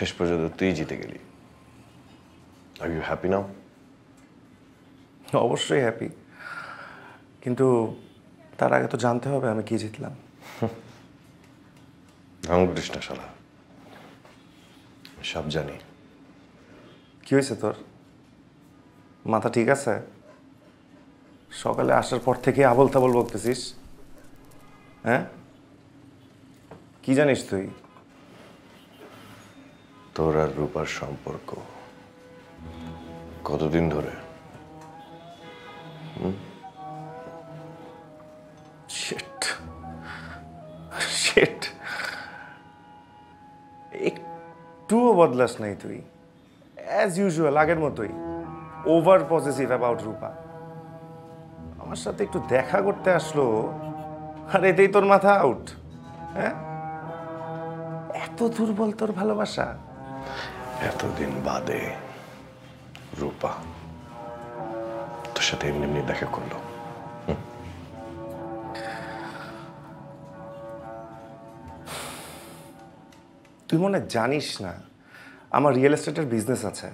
শেষ পর্যন্ত তুই জিতে গেলি। Are you happy now? অবশ্যই হ্যাপি, কিন্তু তার আগে তো জানতে হবে আমি কি জিতলাম। ঢং করিস না শালা, সব জানি। কি হয়েছে তোর? মাথা ঠিক আছে? সকালে আসার পর থেকে আবল তাবল বলতেছিস। হ্যাঁ, কি জানিস তুই? তোর আর রূপার সম্পর্ক কতদিন ধরে? শিট শিট, একটুও বদলাস নাই তুই, অ্যাজ ইউজুয়াল আগের মতোই ওভার পজিটিভ অ্যাবাউট রূপা। আমার সাথে একটু দেখা করতে আসলো আর এতেই তোর মাথা আউট। হ্যাঁ, এত দুর্বল তোর ভালোবাসা? এতদিন বাদে রূপা তোর সাথে এমনি এমনি দেখা করলো? তুই মনে জানিস না আমার রিয়েল এস্টেটের বিজনেস আছে।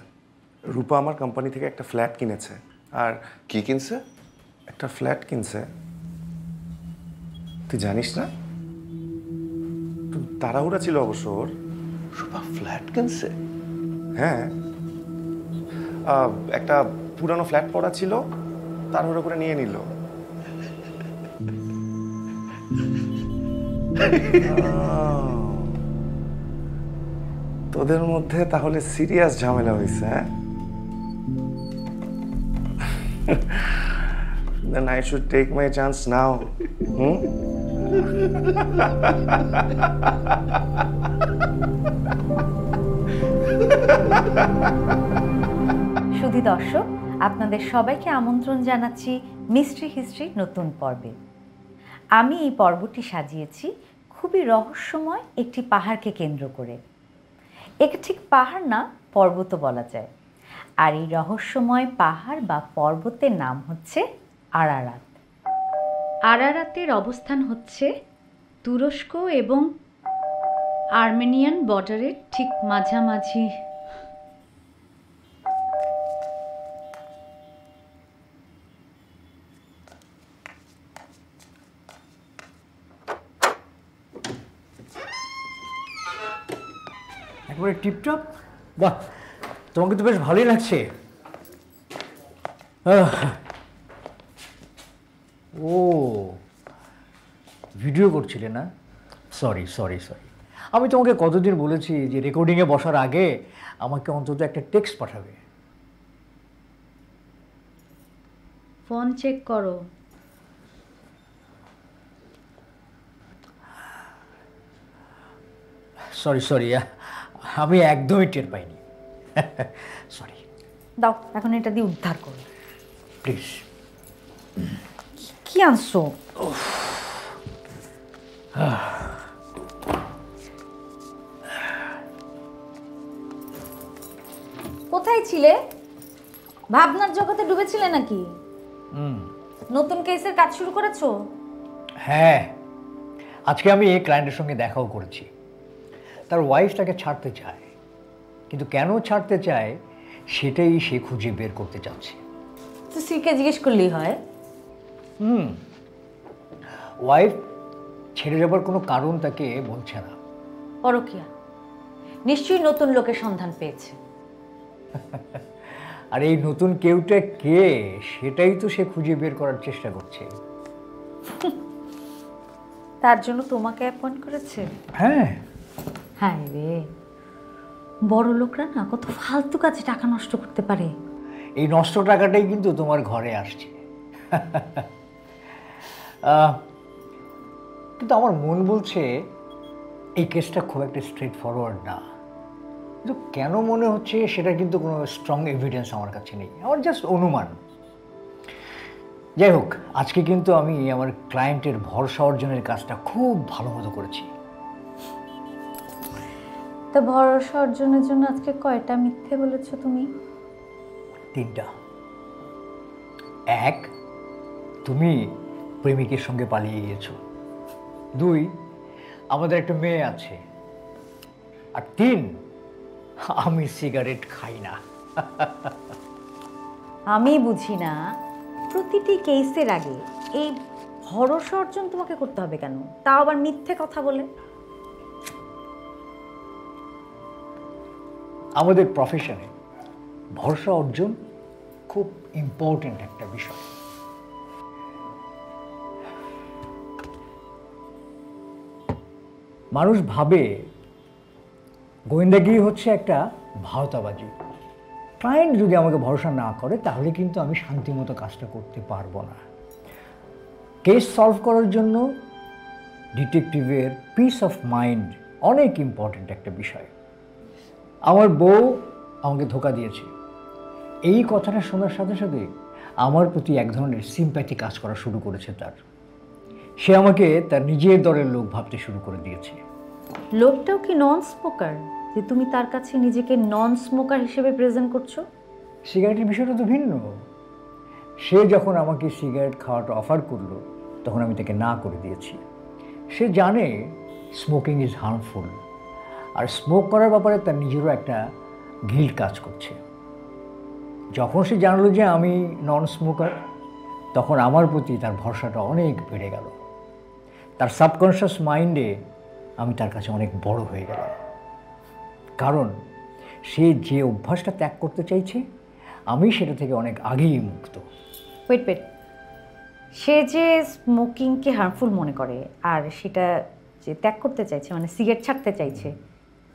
রূপা আমার কোম্পানি থেকে একটা ফ্ল্যাট কিনেছে। আর কি কিনছে? একটা ফ্ল্যাট কিনছে, তুই জানিস না? তুই তাড়াহুড়া ছিল অবশ্য ওর। রূপা ফ্ল্যাট কিনছে? হ্যাঁ, একটা পুরানো ফ্ল্যাট পড়া ছিল, তাড়াহুড়ো করে নিয়ে নিল। তোদের মধ্যে তাহলে সিরিয়াস ঝামেলা হয়েছে? হ্যাঁ, then I should take my chance now. সুধী দর্শক, আপনাদের সবাইকে আমন্ত্রণ জানাচ্ছি মিস্ট্রি হিস্ট্রির নতুন পর্বে। আমি এই পর্বটি সাজিয়েছি খুবই রহস্যময় একটি পাহাড়কে কেন্দ্র করে। একে ঠিক পাহাড় না, পর্বতও বলা যায়। আর এই রহস্যময় পাহাড় বা পর্বতের নাম হচ্ছে আরারাত। আরারাতের অবস্থান হচ্ছে তুরস্ক এবং আর্মেনিয়ান বর্ডারের ঠিক মাঝামাঝি। একবারে টিপটপ। বাহ, তোমাকে তো বেশ ভালোই লাগছে। ও, ভিডিও করছিলে না? সরি সরি সরি, আমি তোমাকে কতদিন বলেছি যে রেকর্ডিংয়ে বসার আগে আমাকে অন্তত একটা টেক্সট পাঠাবে। ফোন চেক করো। সরি সরি, আমি একদমই টের পাইনি। সরি। দাও, এখন এটা দিয়ে উদ্ধার করো প্লিজ। কি আনছো? কোথায় ছিলে? ভাবনার জগতে ডুবেছিলে নাকি? নতুন কেসের কাজ শুরু করেছো? হ্যাঁ, আজকে আমি এই ক্লায়েন্টের সঙ্গে দেখাও করেছি। তার ওয়াইফ তাকে ছাড়তে চায়, কিন্তু কেন ছাড়তে চায় সেটাই সে খুঁজে বের করতে চাচ্ছে। তো স্ত্রীকে জিজ্ঞেস করলেই হয়। ওয়াইফ ছেড়ে যাবার কোনো কারণ তাকে বলছে না। পরকীয়া, নিশ্চয়ই নতুন লোকের সন্ধান পেয়েছে। আর এই নতুন কেউটা কে সেটাই তো সে খুঁজে বের করার চেষ্টা করছে। তার জন্য তোমাকে অ্যাপয়েন্ট করেছে? হ্যাঁ। হ্যাঁ রে, বড় লোকরা না কত ফালতু কাজে টাকা নষ্ট করতে পারে। এই নষ্ট টাকাটাই কিন্তু তোমার ঘরে আসছে। কিন্তু আমার মন বলছে এই কেসটা খুব একটা স্ট্রেট ফরওয়ার্ড না। কিন্তু কেন মনে হচ্ছে সেটা কিন্তু কোনো স্ট্রং এভিডেন্স আমার কাছে নেই, আমার জাস্ট অনুমান। যাই হোক, আজকে কিন্তু আমি আমার ক্লায়েন্টের ভরসা অর্জনের কাজটা খুব ভালো মতো করেছি। তো ভরসা অর্জনের জন্য আজকে কয়টা মিথ্যে বলেছো তুমি? 3টা। 1, তুমি প্রেমিকের সঙ্গে পালিয়ে গিয়েছো। 2, আমাদের একটা মেয়ে আছে। আর 3, আমি সিগারেট খাই না। আমি বুঝি না প্রতিটি কেসের আগে এই ভরসা অর্জন তোমাকে করতে হবে কেন, তাও আবার মিথ্যে কথা বলে। আমাদের প্রফেশনে ভরসা অর্জন খুব ইম্পর্টেন্ট একটা বিষয়। মানুষ ভাবে গোয়েন্দাগিরি হচ্ছে একটা ভাওতাবাজি। ক্লায়েন্ট যদি আমাকে ভরসা না করে তাহলে কিন্তু আমি শান্তিমতো কাজটা করতে পারবো না। কেস সলভ করার জন্য ডিটেকটিভের পিস অফ মাইন্ড অনেক ইম্পর্টেন্ট একটা বিষয়। আমার বউ আমাকে ধোঁকা দিয়েছে, এই কথাটা শোনার সাথে সাথে আমার প্রতি এক ধরনের সিম্প্যাথি কাজ করা শুরু করেছে তার। সে আমাকে তার নিজের দলের লোক ভাবতে শুরু করে দিয়েছে। লোকটাও কি নন স্মোকার যে তুমি তার কাছে নিজেকে নন স্মোকার হিসেবে প্রেজেন্ট করছো? সিগারেটের বিষয়টা তো ভিন্ন। সে যখন আমাকে সিগারেট খাওয়াটা অফার করলো তখন আমি তাকে না করে দিয়েছি। সে জানে স্মোকিং ইজ হার্মফুল, আর স্মোক করার ব্যাপারে তার নিজেরও একটা গিল্ট কাজ করছে। যখন সে জানলো যে আমি নন স্মোকার তখন আমার প্রতি তার ভরসাটা অনেক বেড়ে গেল। তার সাবকনশিয়াস মাইন্ডে আমি তার কাছে অনেক বড় হয়ে গেলাম, কারণ সে যে অভ্যাসটা ত্যাগ করতে চাইছে আমি সেটা থেকে অনেক আগেই মুক্ত। ওয়েট, সে যে স্মোকিংকে হার্মফুল মনে করে আর সেটা যে ত্যাগ করতে চাইছে, মানে সিগারেট ছাড়তে চাইছে,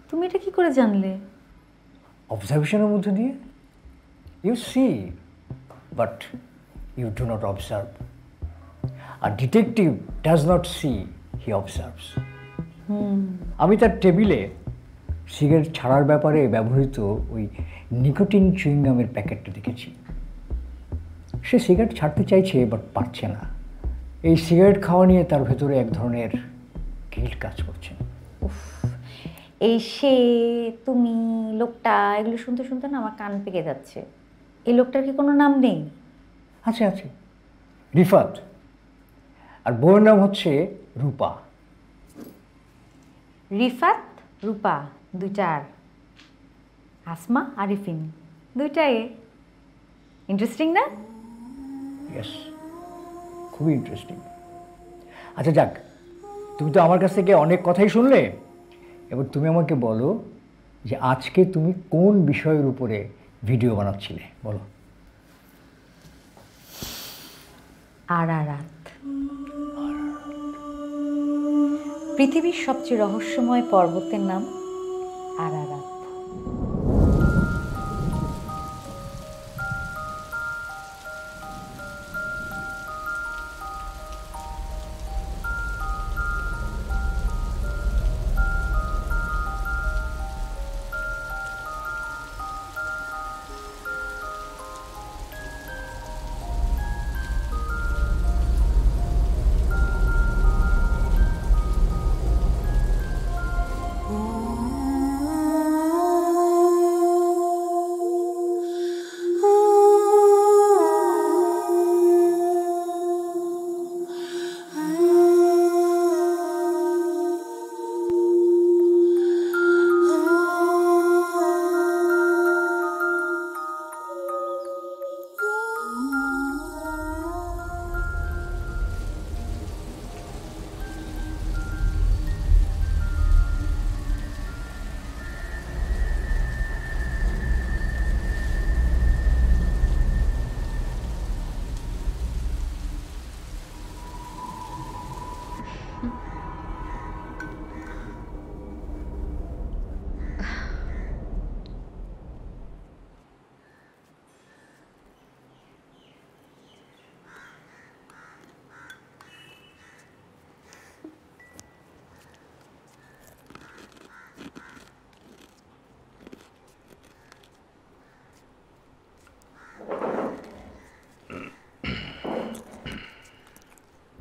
তুমি এটা কি করে জানলে? অবজারভেশনের মধ্যে দিয়ে। You see but you do not observe. আর detective does not see, he observes. আমি তার টেবিলে সিগারেট ছাড়ার ব্যাপারে ব্যবহৃত ওই নিকোটিন চুইংগামের প্যাকেটটা দেখেছি। সে সিগারেট ছাড়তে চাইছে বাট পারছে না। এই সিগারেট খাওয়া নিয়ে তার ভেতরে এক ধরনের গিল্ট কাজ করছে। এই সে, তুমি, লোকটা, এগুলো শুনতে শুনতে না আমার কান পেকে যাচ্ছে। এই লোকটার কি কোনো নাম নেই? আছে আছে, রিফাত। আর বউয়ের নাম হচ্ছে রূপা। রিফাত, রূপা, দুইটা আর আসমা, আরিফিন, দুইটাই। ইন্টারেস্টিং না? ইয়েস, খুবই ইন্টারেস্টিং। আচ্ছা যাক, তুমি তো আমার কাছ থেকে অনেক কথাই শুনলে, এবার তুমি আমাকে বলো যে আজকে তুমি কোন বিষয়ের উপরে ভিডিও বানাচ্ছিলে, বলো। আরারাত, পৃথিবীর সবচেয়ে রহস্যময় পর্বতের নাম আরারাত।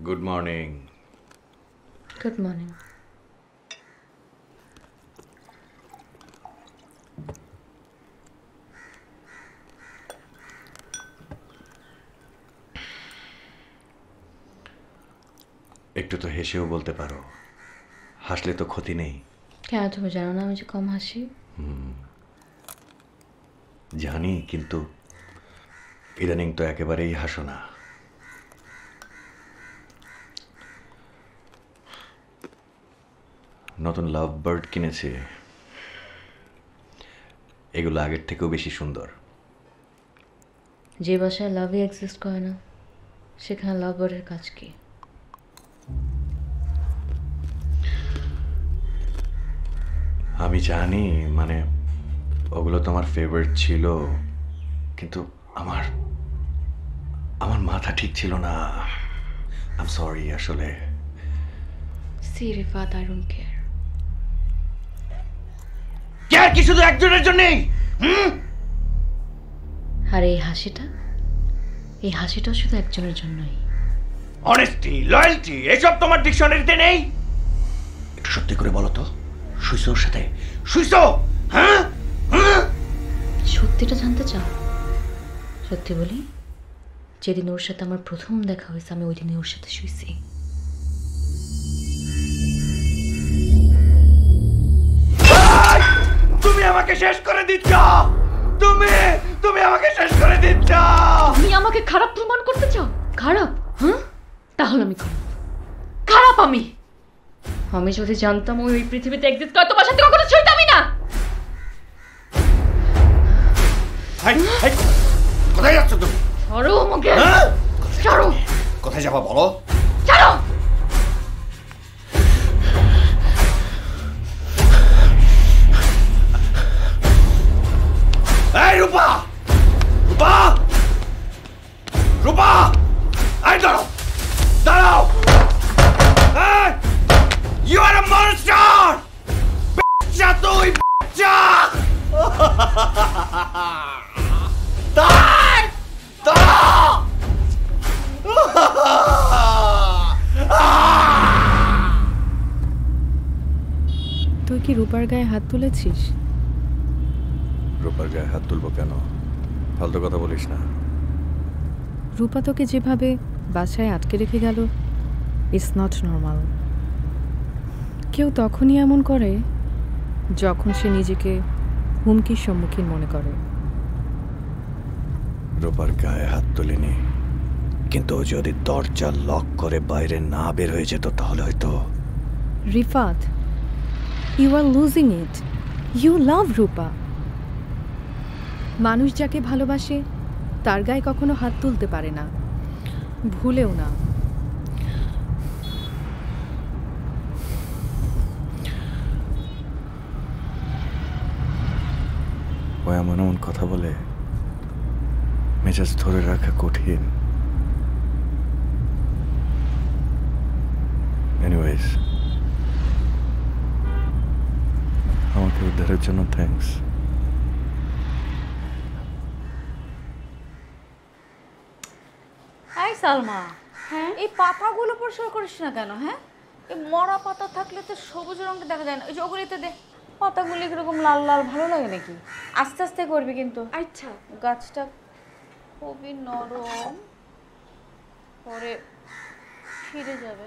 Good morning. Good morning. একটু তো হেসেও বলতে পারো, হাসলে তো ক্ষতি নেই। কেন তুমি জানো না আমি যে কম হাসি? জানি, কিন্তু ইদানিং তো একেবারেই হাসো না। নতুন লাভ বার্ড কিনেছে, এগুলো আগের থেকেও বেশি সুন্দর। যে বাসায় লাভই এক্সিস্ট করে না সেখানে লাভ বার্ডের কাজ কি? আমি জানি, মানে ওগুলো তোমার ফেভারিট ছিল, কিন্তু আমার আমার মাথা ঠিক ছিল না। আই এম সরি আসলে। See Rifat, I don't care. Care কি শুধু একজনের জন্যই? আর এই হাসিটাও শুধু একজনের জন্যই। অনেস্টি, লয়্যালটি এসব তোমার ডিকশনারিতে নেই? একটু সত্যি করে বলো তো, শুইছো ওর সাথে? শুইছো? হ্যাঁ? সত্যিটা জানতে চাও? সত্যি বলি, যেদিন ওর সাথে আমার প্রথম দেখা হয়েছে আমি ওই দিনই ওর সাথে শুইছি। তুমি আমাকে শেষ করে দিচ্ছ। তুমি আমাকে শেষ করে দিচ্ছ। তুমি আমাকে খারাপ প্রমাণ করতে চাও? খারাপ? হ্যাঁ, তাহলে আমি খারাপ। আমি যদি জানতাম ওই পৃথিবীতে এক্সিস্ট করে তোমার সাথে কখনো শুইতামই না। কোথায় যাচ্ছ তুমি? ছাড়ো আমাকে। ছাড়ো। কোথায় যাবা বলো? ছাড়ো। এই রূপা, রূপা, রূপা, এই দাঁড়াও। You are a monster! বাচ্চা তুই, বাচ্চা! তুই কি রূপার গায়ে হাত তুলেছিস? রূপার গায়ে হাত তুলবো কেন? ফালতু কথা বলিস না। রূপা তোকে যেভাবে বাসায় আটকে রেখে গেল, ইটস নট নর্মাল। কেউ তখনই এমন করে যখন সে নিজেকে হুমকির সম্মুখীন মনে করে। রূপার গায়ে হাত তুলিনি, কিন্তু যদি দরজা লক করে বাইরে না বের হয়ে যেত তাহলে হয়তো। Rifat, you are losing it. You love Rupa. মানুষ যাকে ভালোবাসে তার গায়ে কখনো হাত তুলতে পারে না, ভুলেও না। ও এমন এমন কথা বলে, মেজাজ ধরে রাখা কঠিন। এনিওয়েজ, আমাকে উদ্ধারের জন্য থ্যাঙ্কস। এই সালমা, হ্যাঁ, এই পাতাগুলো পরিষ্কার করিস না কেন? হ্যাঁ, এই মরা পাতা থাকলে তো সবুজ রঙটা দেখা যায় না। ওই যে ওগুলিতে দে, পাতাগুলি কিরকম লাল লাল ভালো লাগে নাকি? আস্তে আস্তে করবি কিন্তু। আচ্ছা, গাছটা খুবই নরম, পরে ফিরে যাবে।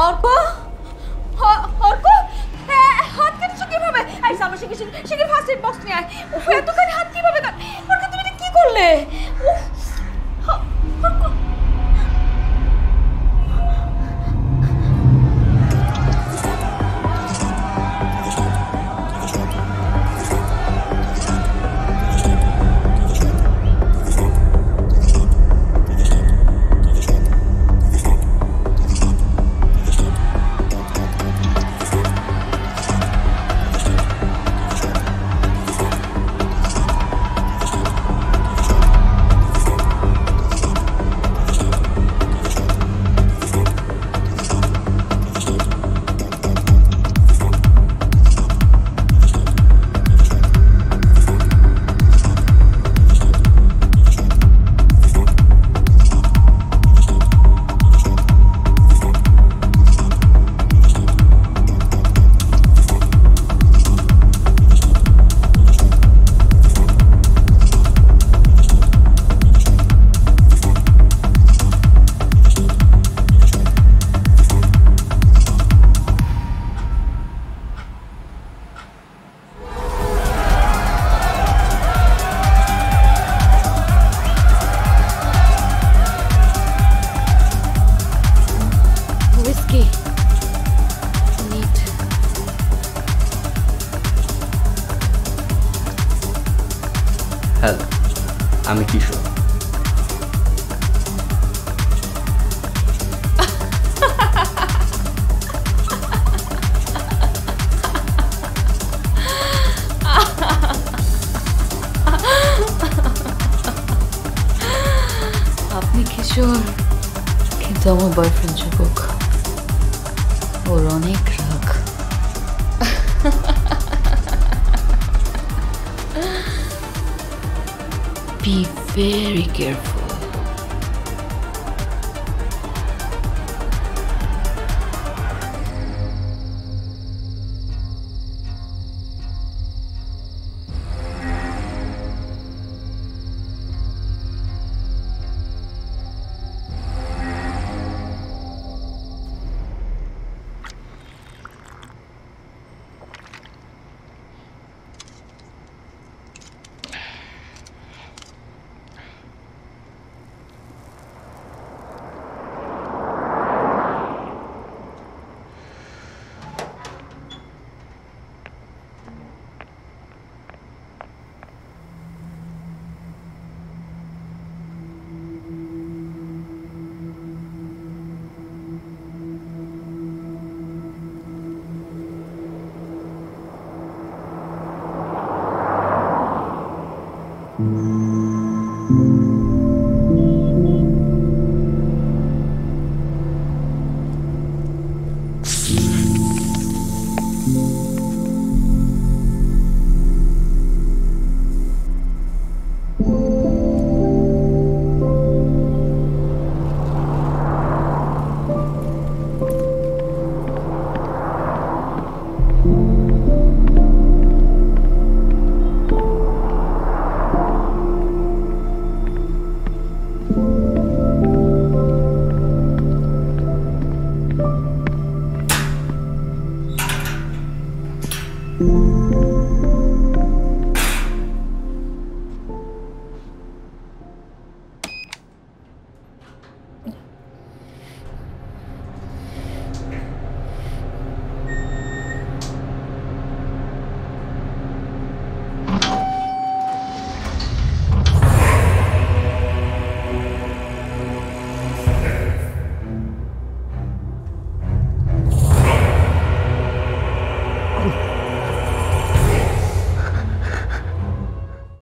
অর্ক, অর্ক, হাত কেটেছো কিভাবে? এই সামনে শিগগির ফার্স্ট এড বক্স নিয়ে আয়। এতখানি হাত কিভাবে কাট? অর্ক, তুমি এটা কি করলে? অর্ক, আমি কিশোর। আপনি কিশোর, কিন্তু আমার বয়ফ্রেন্ড যুবক, ওর অনেক রাগ। Be very careful.